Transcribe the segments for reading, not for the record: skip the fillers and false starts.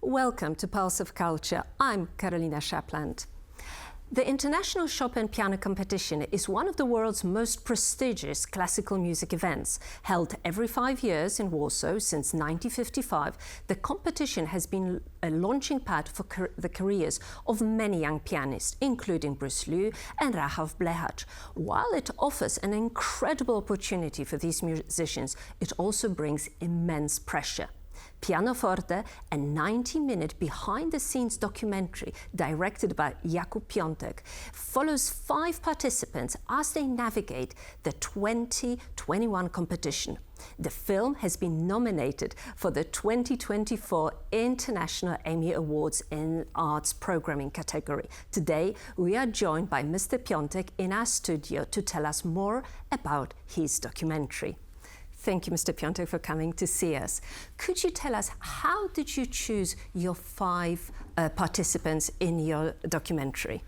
Welcome to Pulse of Culture. I'm Karolina Szapland. The International Chopin Piano Competition is one of the world's most prestigious classical music events. Held every 5 years in Warsaw since 1955, the competition has been a launching pad for the careers of many young pianists, including Bruce Liu and Rafał Blechacz. While it offers an incredible opportunity for these musicians, it also brings immense pressure. Pianoforte, a 90-minute behind-the-scenes documentary directed by Jakub Piątek, follows 5 participants as they navigate the 2021 competition. The film has been nominated for the 2024 International Emmy Awards in Arts Programming category. Today, we are joined by Mr. Piątek in our studio to tell us more about his documentary. Thank you, Mr. Piątek, for coming to see us. Could you tell us, how did you choose your 5 participants in your documentary?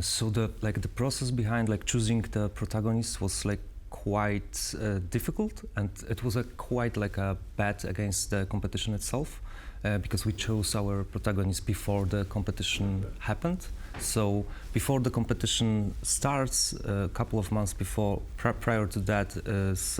So the process behind choosing the protagonists was quite difficult, and it was quite a bet against the competition itself, because we chose our protagonists before the competition happened. So before the competition starts, a couple of months prior to that is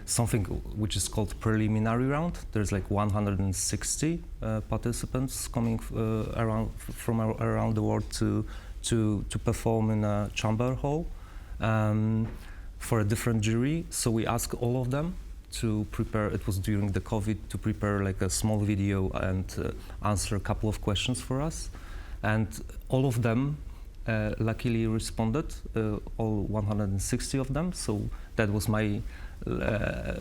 something which is called preliminary round. There's 160 participants coming from around the world to perform in a chamber hall for a different jury. So we asked all of them to prepare. It was during the COVID, to prepare a small video and answer a couple of questions for us. And all of them luckily responded, all 160 of them. So that was my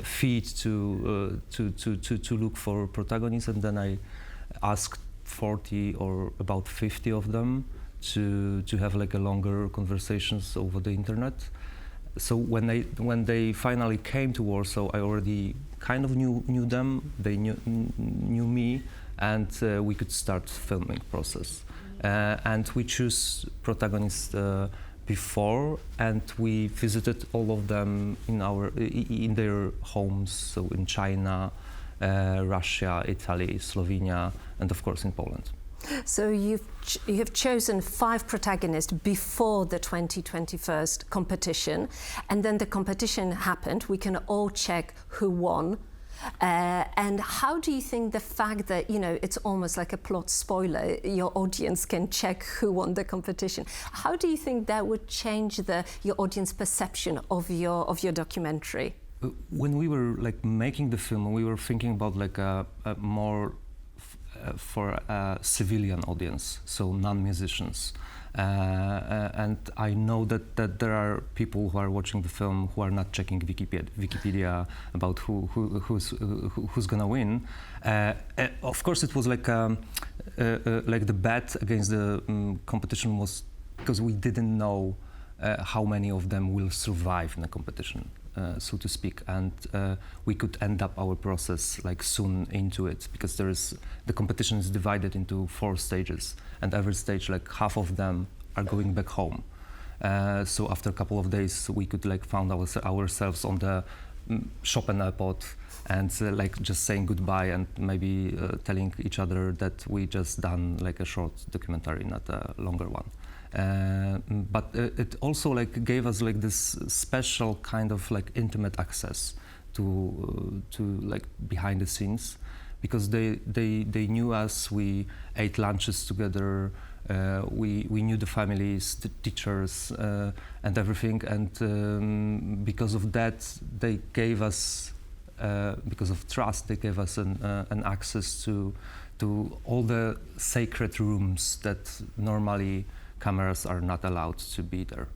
feed to look for protagonists, and then I asked 40 or about 50 of them to have a longer conversations over the internet. So when they finally came to Warsaw, I already kind of knew them. They knew me, and we could start filming process. And we choose protagonists before, and we visited all of them in their homes, so in China, Russia, Italy, Slovenia, and of course in Poland. So you have chosen 5 protagonists before the 2021 competition, and then the competition happened. We can all check who won. And how do you think the fact that, it's almost like a plot spoiler, your audience can check who won the competition, how do you think that would change your audience perception of your documentary? When we were making the film, we were thinking about a more for a civilian audience, so non-musicians. And I know that there are people who are watching the film who are not checking Wikipedia about who's gonna win. Of course, it was the bet against the competition was because we didn't know how many of them will survive in the competition, so to speak, and we could end up our process soon into it, because the competition is divided into 4 stages, and every stage half of them are going back home. So after a couple of days we could found ourselves on the Chopin airport and just saying goodbye and maybe telling each other that we just done a short documentary, not a longer one. But it also gave us this special kind of intimate access to behind the scenes, because they knew us. We ate lunches together. We knew the families, the teachers, and everything. And because of that, they gave us, because of trust, they gave us an access to all the sacred rooms that normally cameras are not allowed to be there.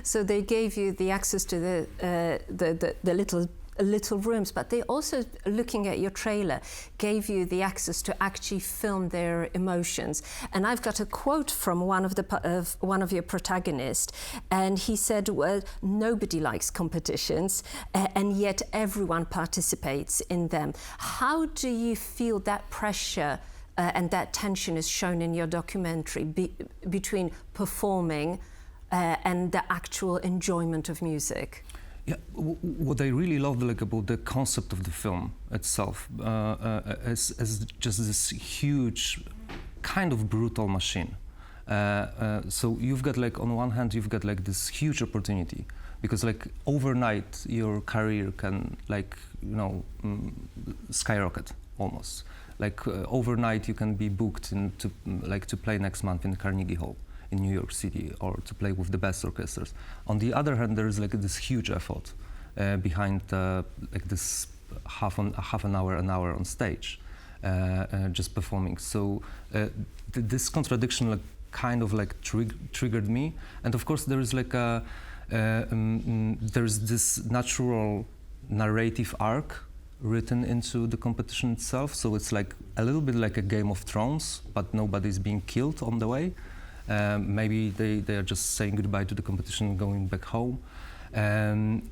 So they gave you the access to the little rooms, but they also, looking at your trailer, gave you the access to actually film their emotions. And I've got a quote from one of your protagonists, and he said, "Well, nobody likes competitions, and yet everyone participates in them." How do you feel that pressure and that tension is shown in your documentary between performing and the actual enjoyment of music? Yeah, what I really loved like about the concept of the film itself is just this huge, kind of brutal machine. So you've got like on one hand you've got like this huge opportunity because like overnight your career can like skyrocket almost. Like overnight you can be booked to play next month in Carnegie Hall in New York City or to play with the best orchestras. On the other hand, there is like this huge effort behind like this half an hour on stage, just performing. So this contradiction like kind of like triggered me, and of course there is like there's this natural narrative arc written into the competition itself. So it's like a little bit like a Game of Thrones, but nobody's being killed on the way. Maybe they are just saying goodbye to the competition, going back home, and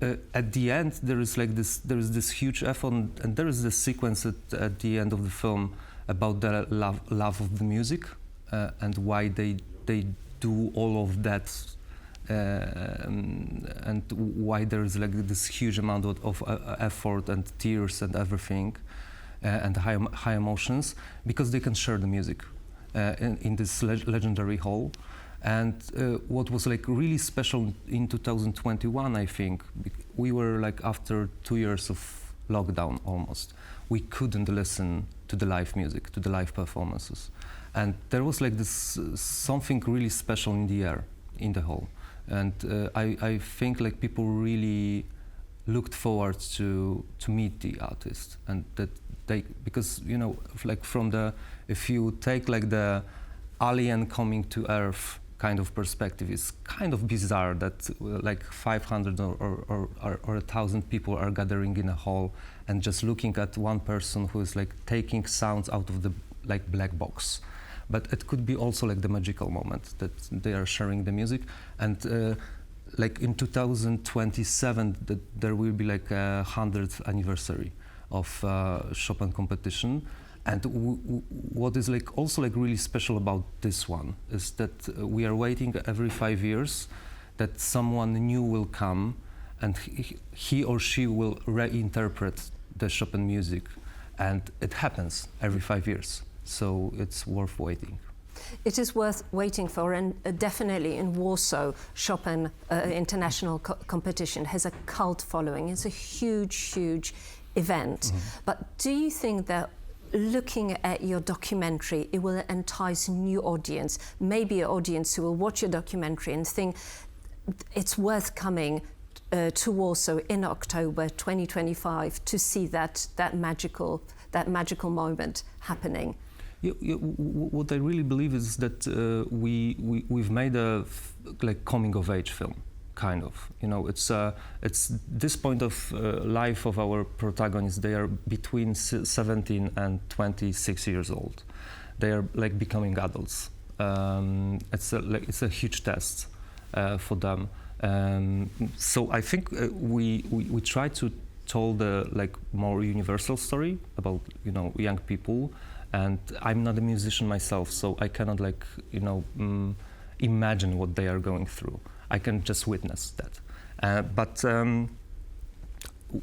at the end there is this huge effort, and there is this sequence at the end of the film about the love of the music and why they do all of that, and why there is like this huge amount of effort and tears and everything, and high emotions, because they can share the music. In this legendary hall. And what was like really special in 2021, I think, we were like after 2 years of lockdown almost, we couldn't listen to the live music, to the live performances. And there was like this something really special in the air, in the hall. And I think like people really looked forward to meet the artist, and that because like if you take like the alien coming to Earth kind of perspective, it's kind of bizarre that like 500 or 1,000 people are gathering in a hall and just looking at one person who is like taking sounds out of the like black box. But it could be also like the magical moment that they are sharing the music. And like in 2027, there will be like a 100th anniversary of Chopin competition. And what is like also like really special about this one is that we are waiting every 5 years that someone new will come and he or she will reinterpret the Chopin music, and it happens every 5 years. So it's worth waiting. It is worth waiting for, and definitely in Warsaw, Chopin International Competition has a cult following. It's a huge event. Mm-hmm. But do you think that looking at your documentary, it will entice new audience, maybe an audience who will watch your documentary and think it's worth coming to Warsaw in October 2025 to see that magical moment happening? What I really believe is that we've made a like coming of age film, kind of. It's this point of life of our protagonists. They are between 17 and 26 years old. They are like becoming adults. It's a huge test for them. So I think we try to tell the like more universal story about young people. And I'm not a musician myself, so I cannot like imagine what they are going through. I can just witness that. But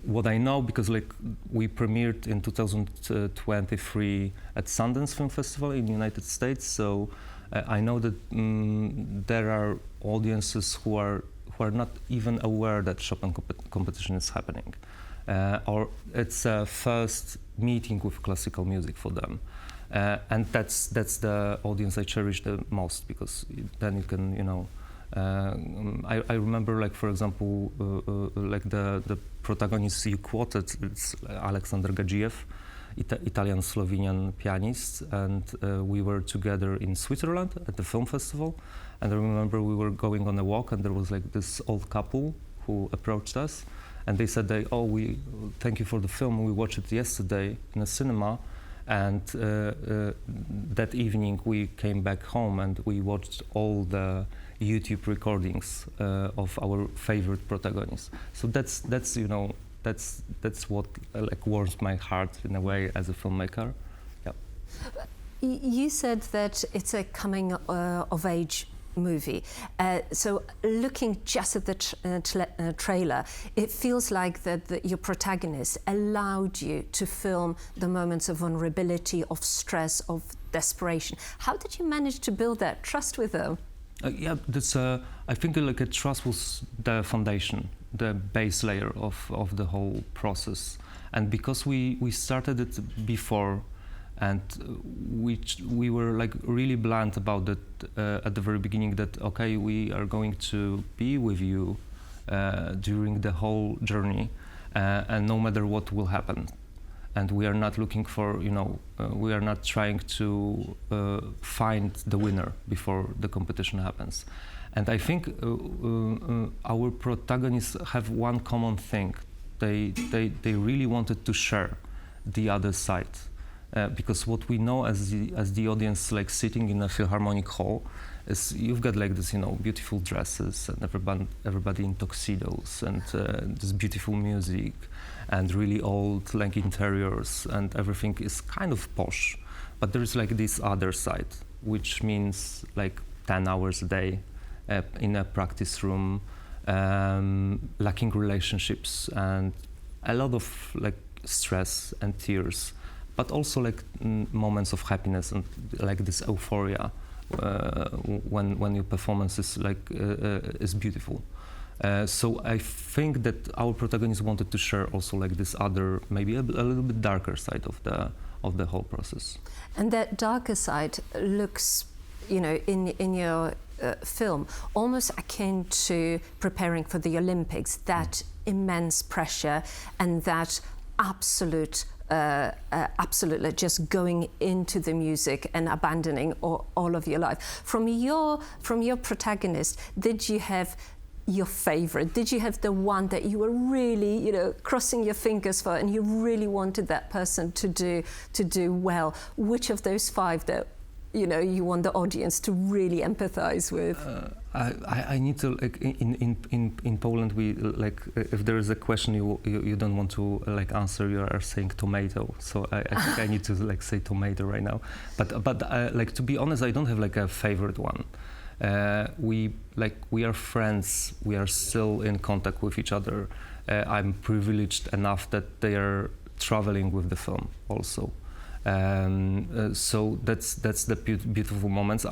what I know, because like we premiered in 2023 at Sundance Film Festival in the United States, so I know that there are audiences who are not even aware that Chopin competition is happening, or it's a first meeting with classical music for them. And that's the audience I cherish the most, because then you can, I remember, like, for example, like the protagonist you quoted, it's Alexander Gadziev, Italian-Slovenian pianist, and we were together in Switzerland at the film festival. And I remember we were going on a walk, and there was like this old couple who approached us, and they said, we thank you for the film. We watched it yesterday in a cinema. And that evening we came back home and we watched all the YouTube recordings of our favorite protagonists. So that's what like warms my heart in a way as a filmmaker. Yeah. You said that it's a coming of age movie. So looking just at the trailer, it feels like that your protagonist allowed you to film the moments of vulnerability, of stress, of desperation. How did you manage to build that trust with them? Yeah, that's. I think like a trust was the foundation, the base layer of the whole process, and because we started it before, and we were like really blunt about it at the very beginning. That okay, we are going to be with you during the whole journey, and no matter what will happen. And we are not looking for, we are not trying to find the winner before the competition happens. And I think our protagonists have one common thing. They really wanted to share the other side. Because what we know as the audience, like sitting in a Philharmonic hall, is you've got like this, beautiful dresses and everybody in tuxedos and this beautiful music and really old like interiors, and everything is kind of posh. But there is like this other side, which means like 10 hours a day in a practice room, lacking relationships and a lot of like stress and tears, but also like moments of happiness and like this euphoria when your performance is like is beautiful. So I think that our protagonist wanted to share also like this other, maybe a little bit darker side of the whole process. And that darker side looks, in your film, almost akin to preparing for the Olympics. That immense pressure and that absolutely just going into the music and abandoning all of your life. From your protagonist, did you have your favorite? Did you have the one that you were really, crossing your fingers for, and you really wanted that person to do well? Which of those five that you want the audience to really empathize with? I need to like in Poland we like if there is a question you don't want to like answer, you are saying tomato. So I think I need to like say tomato right now. But like to be honest, I don't have like a favorite one. We are friends. We are still in contact with each other. I'm privileged enough that they are traveling with the film also. So that's the beautiful moments.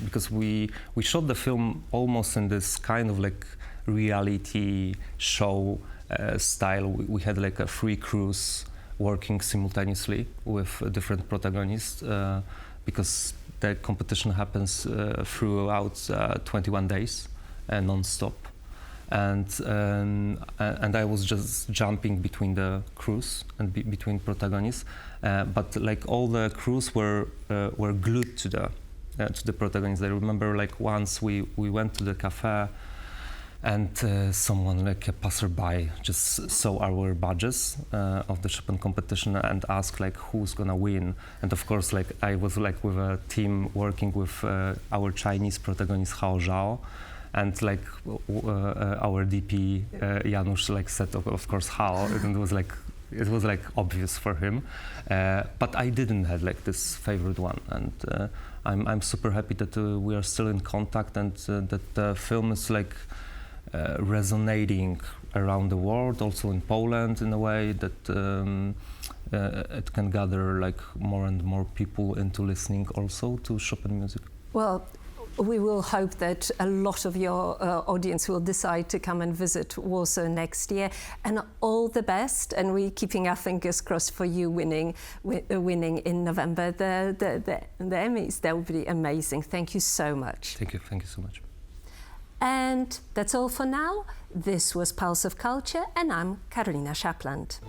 Because we shot the film almost in this kind of like reality show style. We had like a free cruise working simultaneously with different protagonists because the competition happens throughout 21 days non-stop. And I was just jumping between the crews and between protagonists, but like all the crews were glued to the protagonists. I remember like once we went to the cafe, and someone like a passerby just saw our badges of the Chopin competition and asked like who's gonna win. And of course like I was like with a team working with our Chinese protagonist Hao Zhao. And like our DP Janusz like said of course how, and it was like obvious for him, but I didn't have like this favorite one, and I'm super happy that we are still in contact, and that the film is like resonating around the world, also in Poland in a way that it can gather like more and more people into listening also to Chopin music. Well, we will hope that a lot of your audience will decide to come and visit Warsaw next year, and all the best. And we're keeping our fingers crossed for you winning in November the Emmys. That would be amazing. Thank you so much. Thank you so much. And that's all for now. This was Pulse of Culture, and I'm Karolina Szapland.